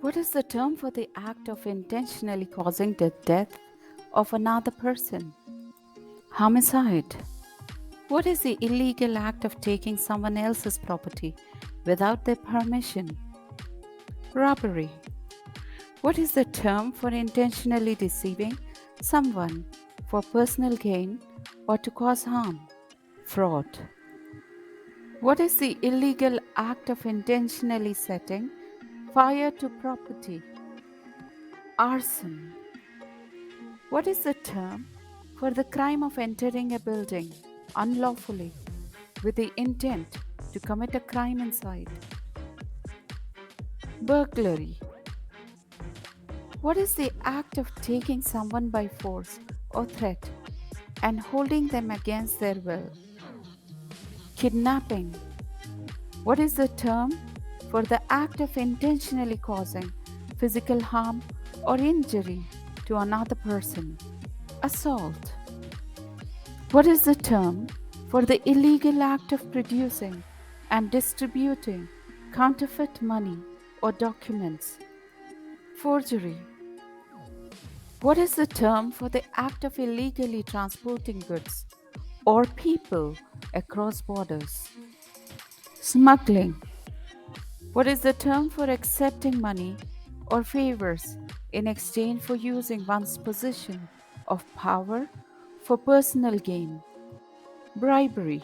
What is the term for the act of intentionally causing the death of another person? Homicide. What is the illegal act of taking someone else's property without their permission? Robbery. What is the term for intentionally deceiving someone for personal gain or to cause harm? Fraud. What is the illegal act of intentionally setting fire to property? Arson. What is the term for the crime of entering a building unlawfully with the intent to commit a crime inside? Burglary. What is the act of taking someone by force or threat and holding them against their will? Kidnapping. What is the term for the act of intentionally causing physical harm or injury to another person? Assault. What is the term for the illegal act of producing and distributing counterfeit money or documents? Forgery. What is the term for the act of illegally transporting goods or people across borders? Smuggling. What is the term for accepting money or favors in exchange for using one's position of power for personal gain? Bribery.